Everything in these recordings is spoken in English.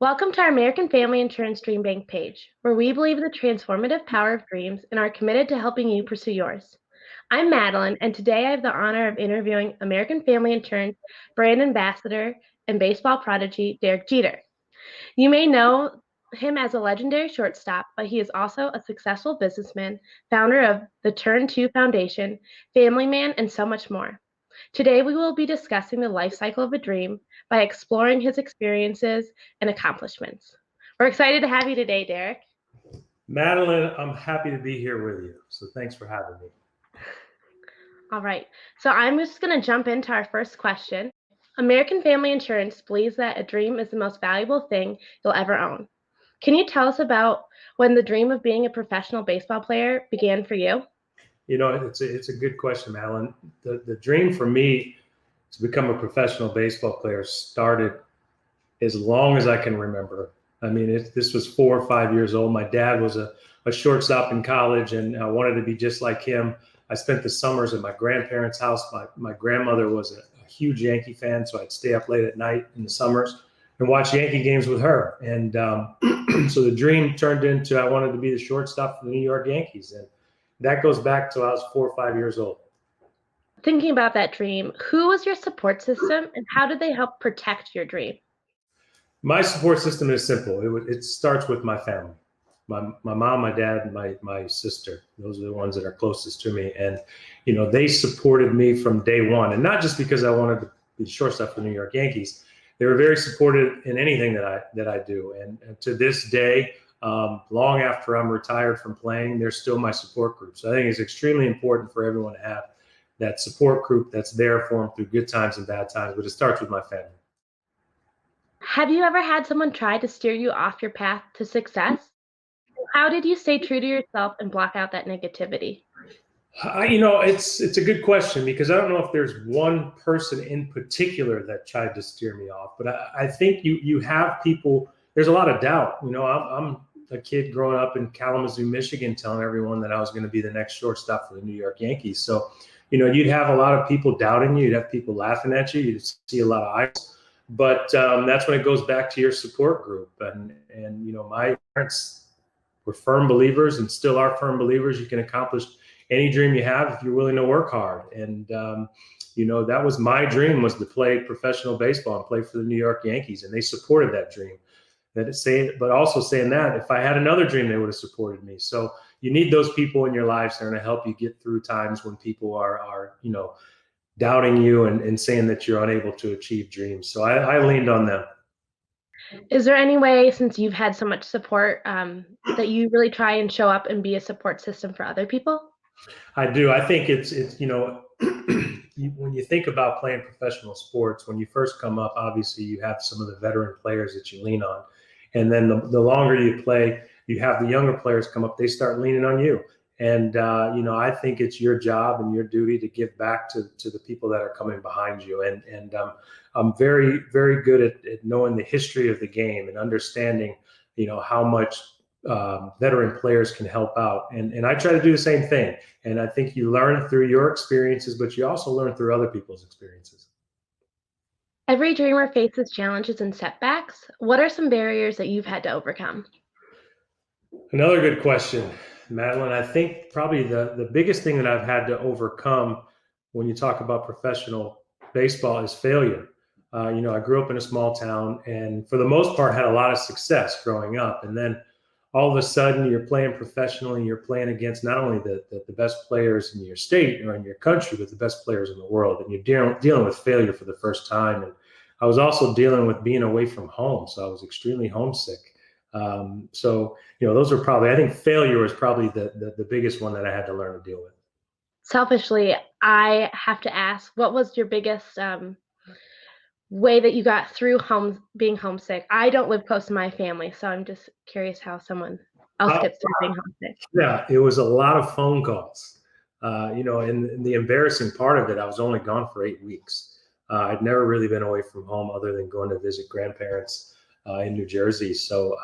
Welcome to our American Family Insurance DreamBank page, where we believe in the transformative power of dreams and are committed to helping you pursue yours. I'm Madeline, and today I have the honor of interviewing American Family Insurance brand ambassador and baseball prodigy Derek Jeter. You may know him as a legendary shortstop, but he is also a successful businessman, founder of the Turn 2 Foundation, family man, and so much more. Today, we will be discussing the life cycle of a dream by exploring his experiences and accomplishments. We're excited to have you today, Derek. Madeline, I'm happy to be here with you. So thanks for having me. All right, so I'm just going to jump into our first question. American Family Insurance believes that a dream is the most valuable thing you'll ever own. Can you tell us about when the dream of being a professional baseball player began for you? You know, it's a good question, Madeline. The dream for me to become a professional baseball player started as long as I can remember. I mean, this was 4 or 5 years old. My dad was a shortstop in college, and I wanted to be just like him. I spent the summers at my grandparents' house. My grandmother was a huge Yankee fan, so I'd stay up late at night in the summers and watch Yankee games with her. And so the dream turned into I wanted to be the shortstop for the New York Yankees. And that goes back to I was 4 or 5 years old. Thinking about that dream, who was your support system and how did they help protect your dream? My support system is simple. It starts with my family. My mom, my dad, and my sister. Those are the ones that are closest to me. And, you know, they supported me from day one. And not just because I wanted to be shortstop for the New York Yankees. They were very supportive in anything that I do. And to this day, long after I'm retired from playing, they're still my support group. So I think it's extremely important for everyone to have that support group that's there for them through good times and bad times. But it starts with my family. Have you ever had someone try to steer you off your path to success? How did you stay true to yourself and block out that negativity? You know, it's a good question because I don't know if there's one person in particular that tried to steer me off, but I think you have people. There's a lot of doubt. You know, I'm a kid growing up in Kalamazoo, Michigan, telling everyone that I was going to be the next shortstop for the New York Yankees. So, you know, you'd have a lot of people doubting you. You'd have people laughing at you. You'd see a lot of eyes. But that's when it goes back to your support group. And you know, my parents were firm believers and still are firm believers. You can accomplish any dream you have if you're willing to work hard. And you know, that was my dream, was to play professional baseball and play for the New York Yankees, and they supported that dream. But also saying that if I had another dream, they would have supported me. So you need those people in your lives that are going to help you get through times when people are you know, doubting you and saying that you're unable to achieve dreams. So I leaned on them. Is there any way, since you've had so much support, that you really try and show up and be a support system for other people? I do. I think it's you know, when you think about playing professional sports, when you first come up, obviously you have some of the veteran players that you lean on. And then the longer you play, you have the younger players come up, they start leaning on you. And, you know, I think it's your job and your duty to give back to the people that are coming behind you. And I'm very, very good at knowing the history of the game and understanding, you know, how much veteran players can help out. And I try to do the same thing. And I think you learn through your experiences, but you also learn through other people's experiences. Every dreamer faces challenges and setbacks. What are some barriers that you've had to overcome? Another good question, Madeline. I think probably the biggest thing that I've had to overcome when you talk about professional baseball is failure. You know, I grew up in a small town and for the most part had a lot of success growing up. And then all of a sudden you're playing professionally, you're playing against not only the best players in your state or in your country, but the best players in the world. And you're dealing with failure for the first time. And I was also dealing with being away from home. So I was extremely homesick. So, you know, those are probably, I think failure is probably the biggest one that I had to learn to deal with. Selfishly, I have to ask, what was your biggest way that you got through being homesick? I don't live close to my family, so I'm just curious how someone else Uh, gets through being homesick. yeah, it was a lot of phone calls. You know, and the embarrassing part of it, I was only gone for 8 weeks. I'd never really been away from home other than going to visit grandparents in New Jersey. So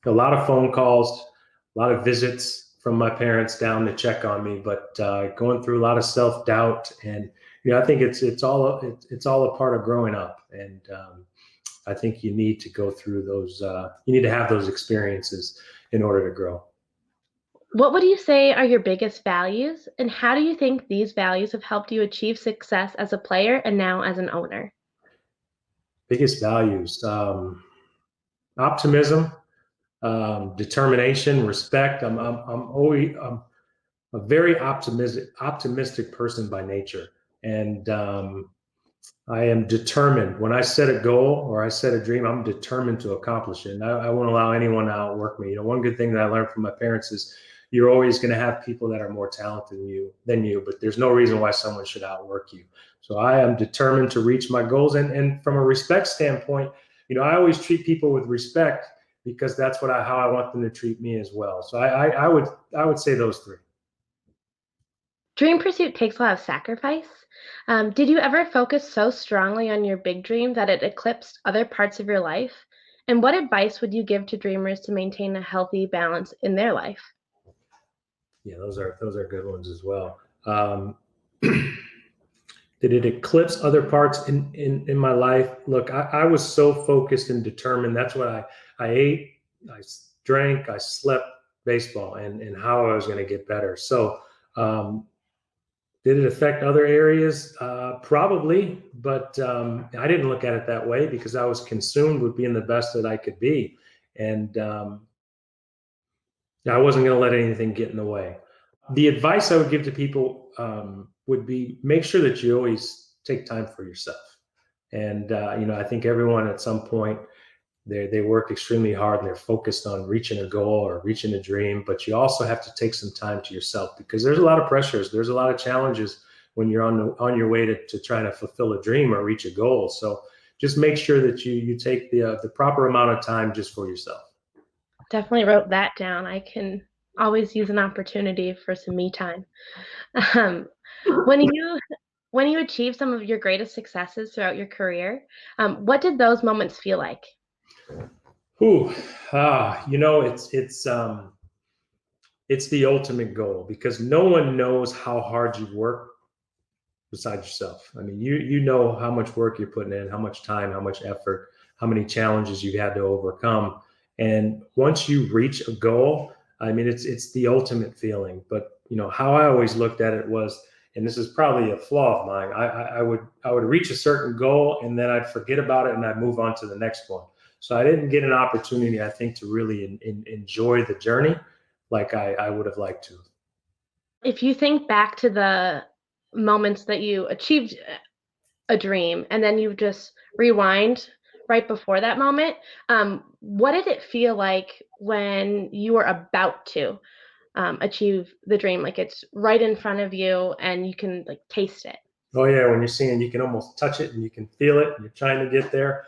a lot of phone calls, a lot of visits from my parents down to check on me, but going through a lot of self-doubt. And you know, I think it's all a part of growing up. And I think you need to go through those. You need to have those experiences in order to grow. What would you say are your biggest values, and how do you think these values have helped you achieve success as a player and now as an owner? Biggest values: optimism, determination, respect. I'm always a very optimistic person by nature, and I am determined. When I set a goal or I set a dream, I'm determined to accomplish it. And I won't allow anyone to outwork me. One good thing that I learned from my parents is you're always going to have people that are more talented than you, but there's no reason why someone should outwork you. So I am determined to reach my goals. And from a respect standpoint, I always treat people with respect because that's how I want them to treat me as well. So I would say those three. Dream pursuit takes a lot of sacrifice. Did you ever focus so strongly on your big dream that it eclipsed other parts of your life? And what advice would you give to dreamers to maintain a healthy balance in their life? Yeah, those are good ones as well. Did it eclipse other parts in my life? Look, I was so focused and determined. That's what I ate, I drank, I slept baseball and how I was going to get better. So, did it affect other areas? Probably, but I didn't look at it that way because I was consumed with being the best that I could be. And I wasn't going to let anything get in the way. The advice I would give to people would be make sure that you always take time for yourself. And I think everyone at some point they work extremely hard and they're focused on reaching a goal or reaching a dream. But you also have to take some time to yourself because there's a lot of pressures. There's a lot of challenges when you're on your way to trying to fulfill a dream or reach a goal. So just make sure that you take the proper amount of time just for yourself. Definitely wrote that down. I can always use an opportunity for some me time. Um, when you when you achieve some of your greatest successes throughout your career, what did those moments feel like? Ooh, it's the ultimate goal because no one knows how hard you've worked besides yourself. I mean, you know how much work you're putting in, how much time, how much effort, how many challenges you've had to overcome. And once you reach a goal, I mean, it's the ultimate feeling. But how I always looked at it was, and this is probably a flaw of mine. I would reach a certain goal and then I'd forget about it and I'd move on to the next one. So I didn't get an opportunity, I think, to really enjoy the journey like I would have liked to. If you think back to the moments that you achieved a dream and then you just rewind right before that moment, what did it feel like when you were about to achieve the dream? Like it's right in front of you and you can like taste it. Oh yeah, when you're seeing, you can almost touch it and you can feel it. And you're trying to get there.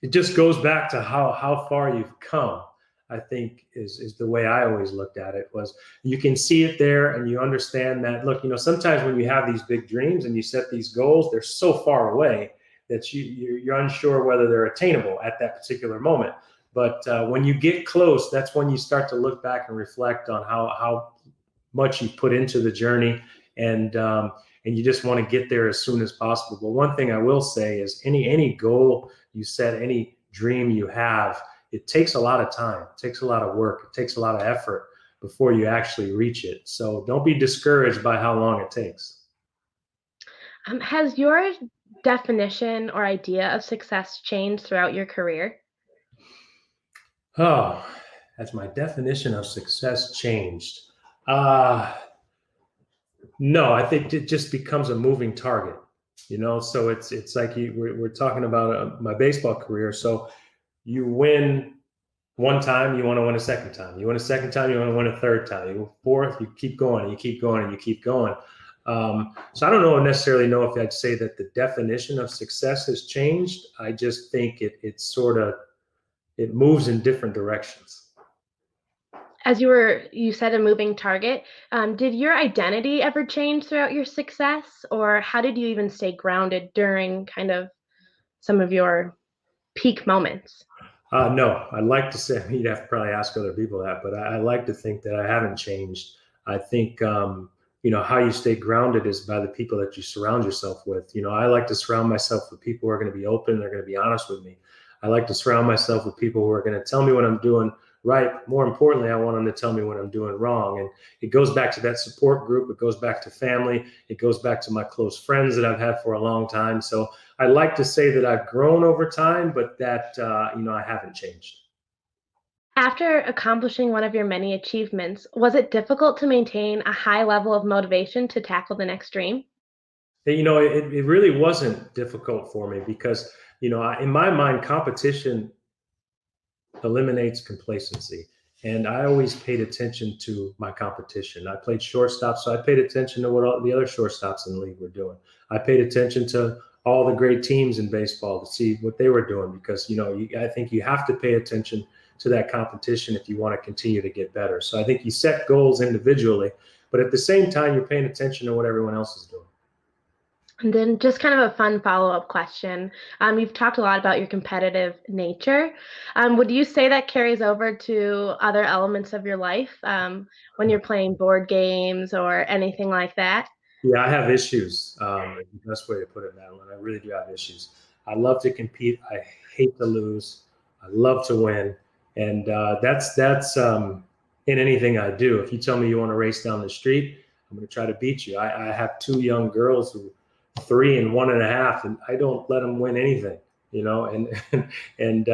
It just goes back to how far you've come. I think is the way I always looked at it was you can see it there and you understand that. Look, sometimes when you have these big dreams and you set these goals, they're so far away that you're unsure whether they're attainable at that particular moment. But when you get close, that's when you start to look back and reflect on how much you put into the journey, and you just want to get there as soon as possible. But one thing I will say is any goal you set, any dream you have, it takes a lot of time, it takes a lot of work, it takes a lot of effort before you actually reach it. So don't be discouraged by how long it takes. Has your definition or idea of success changed throughout your career? Oh, has my definition of success changed? Uh, no, I think it just becomes a moving target. So it's like we're talking about my baseball career. So you win one time, you want to win a second time. You win a second time, you want to win a third time. You go fourth, you keep going, and you keep going, and you keep going. So I don't necessarily know if I'd say that the definition of success has changed. I just think it moves in different directions. As you said a moving target, did your identity ever change throughout your success, or how did you even stay grounded during kind of some of your peak moments? No, I'd like to say you'd have to probably ask other people that, but I like to think that I haven't changed. I think how you stay grounded is by the people that you surround yourself with. I like to surround myself with people who are going to be open. They're going to be honest with me. I like to surround myself with people who are going to tell me what I'm doing right. More importantly, I want them to tell me what I'm doing wrong. And it goes back to that support group. It goes back to family. It goes back to my close friends that I've had for a long time. So I like to say that I've grown over time, but that, I haven't changed. After accomplishing one of your many achievements, was it difficult to maintain a high level of motivation to tackle the next dream? It really wasn't difficult for me because, in my mind, competition eliminates complacency. And I always paid attention to my competition. I played shortstop, so I paid attention to what all the other shortstops in the league were doing. I paid attention to all the great teams in baseball to see what they were doing because, I think you have to pay attention to that competition if you want to continue to get better. So I think you set goals individually, but at the same time, you're paying attention to what everyone else is doing. And then just kind of a fun follow-up question. You've talked a lot about your competitive nature. Would you say that carries over to other elements of your life, when you're playing board games or anything like that? Yeah, I have issues. Is the best way to put it, Madeline. I really do have issues. I love to compete. I hate to lose. I love to win, and that's in anything I do. If you tell me you want to race down the street, I'm going to try to beat you. I have two young girls who 3 and 1.5, and I don't let them win anything. And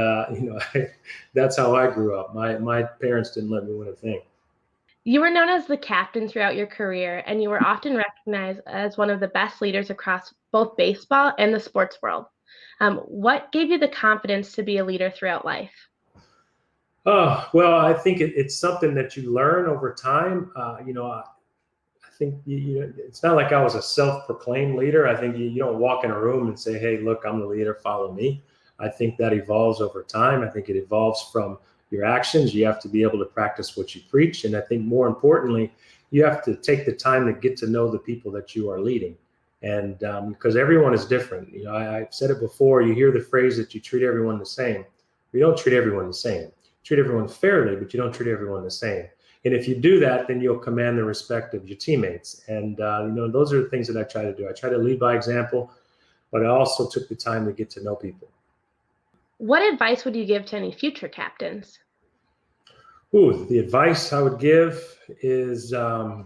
that's how I grew up. My parents didn't let me win a thing. You were known as the captain throughout your career, and you were often recognized as one of the best leaders across both baseball and the sports world. What gave you the confidence to be a leader throughout life? Oh, well, I think it's something that you learn over time. I think it's not like I was a self-proclaimed leader. I think you don't walk in a room and say, "Hey, look, I'm the leader. Follow me." I think that evolves over time. I think it evolves from your actions. You have to be able to practice what you preach, and I think more importantly, you have to take the time to get to know the people that you are leading, and because everyone is different. I've said it before. You hear the phrase that you treat everyone the same. You don't treat everyone the same. You treat everyone fairly, but you don't treat everyone the same. And if you do that, then you'll command the respect of your teammates. And those are the things that I try to do. I try to lead by example, but I also took the time to get to know people. What advice would you give to any future captains? Ooh, the advice I would give is, I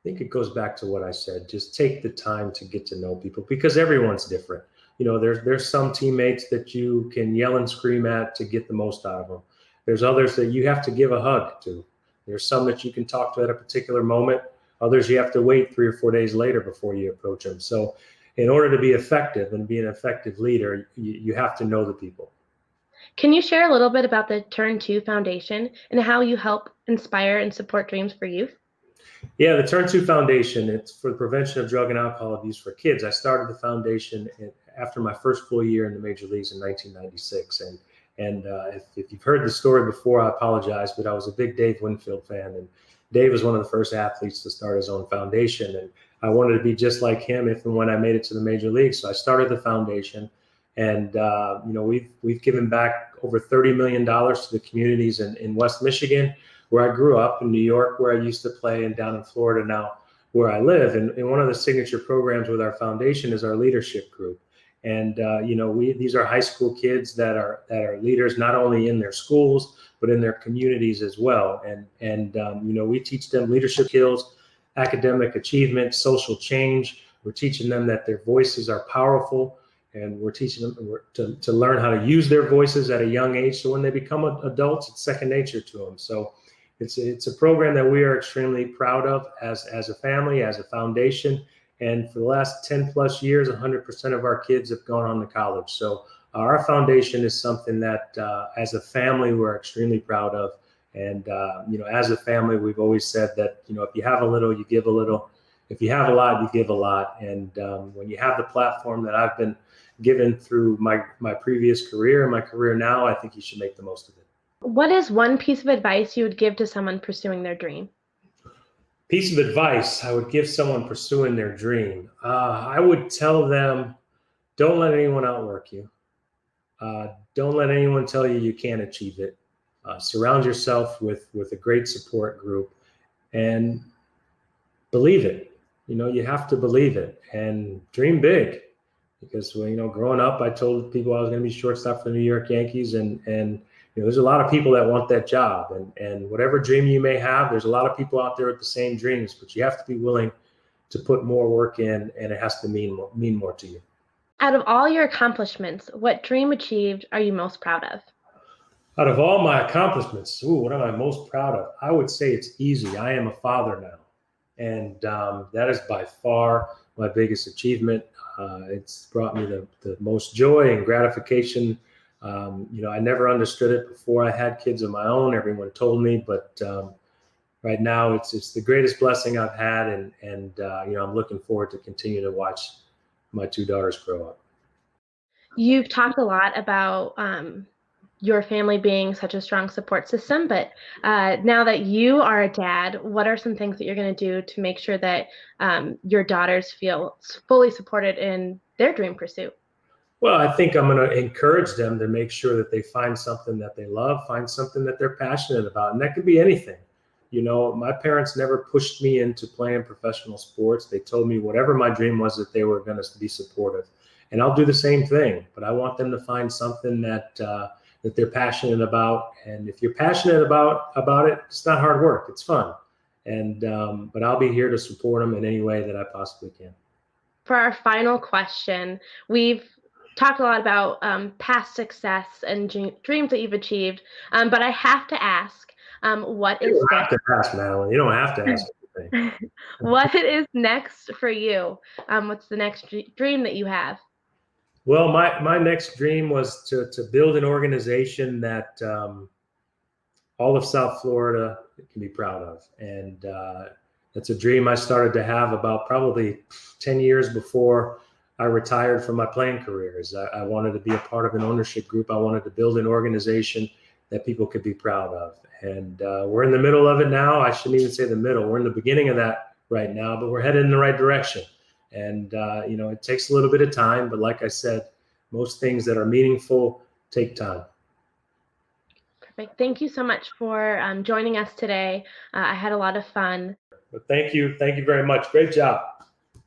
think it goes back to what I said. Just take the time to get to know people because everyone's different. There's some teammates that you can yell and scream at to get the most out of them. There's others that you have to give a hug to. There's some that you can talk to at a particular moment. Others you have to wait 3 or 4 days later before you approach them. So, in order to be effective and be an effective leader, you have to know the people. Can you share a little bit about the Turn 2 Foundation and how you help inspire and support dreams for youth? Yeah, the Turn 2 Foundation, it's for the prevention of drug and alcohol abuse for kids. I started the foundation after my first full year in the major leagues in 1996. And if you've heard the story before, I apologize, but I was a big Dave Winfield fan. And Dave was one of the first athletes to start his own foundation. And I wanted to be just like him if and when I made it to the major leagues. So I started the foundation. And, we've given back over $30 million to the communities in West Michigan, where I grew up, in New York, where I used to play, and down in Florida now, where I live. And one of the signature programs with our foundation is our leadership group. And these are high school kids that are leaders not only in their schools but in their communities as well. And we teach them leadership skills, academic achievement, social change. We're teaching them that their voices are powerful, and we're teaching them to learn how to use their voices at a young age. So when they become adults, it's second nature to them. So it's a program that we are extremely proud of as a family, as a foundation. And for the last 10 plus years, 100% of our kids have gone on to college. So our foundation is something that, as a family, we're extremely proud of. And, as a family, we've always said that, if you have a little, you give a little. If you have a lot, you give a lot. And when you have the platform that I've been given through my previous career and my career now, I think you should make the most of it. What is one piece of advice you would give to someone pursuing their dream? Piece of advice I would give someone pursuing their dream. I would tell them, don't let anyone outwork you. Don't let anyone tell you you can't achieve it. Surround yourself with a great support group. And believe it. You have to believe it and dream big. Because growing up, I told people I was going to be shortstop for the New York Yankees, and there's a lot of people that want that job, and whatever dream you may have, there's a lot of people out there with the same dreams, but you have to be willing to put more work in, and it has to mean more to you. Out of all your accomplishments, what dream achieved are you most proud of? Out of all my accomplishments, what am I most proud of? I would say it's easy. I am a father now, and that is by far my biggest achievement. It's brought me the most joy and gratification. I never understood it before I had kids of my own. Everyone told me, but right now it's the greatest blessing I've had, and I'm looking forward to continue to watch my two daughters grow up. You've talked a lot about your family being such a strong support system, but now that you are a dad, what are some things that you're going to do to make sure that your daughters feel fully supported in their dream pursuit? Well, I think I'm going to encourage them to make sure that they find something that they love, find something that they're passionate about. And that could be anything. My parents never pushed me into playing professional sports. They told me whatever my dream was, that they were going to be supportive. And I'll do the same thing. But I want them to find something that they're passionate about. And if you're passionate about it, it's not hard work. It's fun. And but I'll be here to support them in any way that I possibly can. For our final question, we've talked a lot about past success and dreams that you've achieved, but I have to ask, what You is don't have next? to ask, Madeline. You don't have to ask anything. What is next for you? What's the next dream that you have? Well, my next dream was to build an organization that all of South Florida can be proud of. And it's a dream I started to have about probably 10 years before I retired from my playing careers. I wanted to be a part of an ownership group. I wanted to build an organization that people could be proud of. And we're in the middle of it now. I shouldn't even say the middle. We're in the beginning of that right now, but we're headed in the right direction. And, it takes a little bit of time. But like I said, most things that are meaningful take time. Perfect. Thank you so much for joining us today. I had a lot of fun. But thank you. Thank you very much. Great job.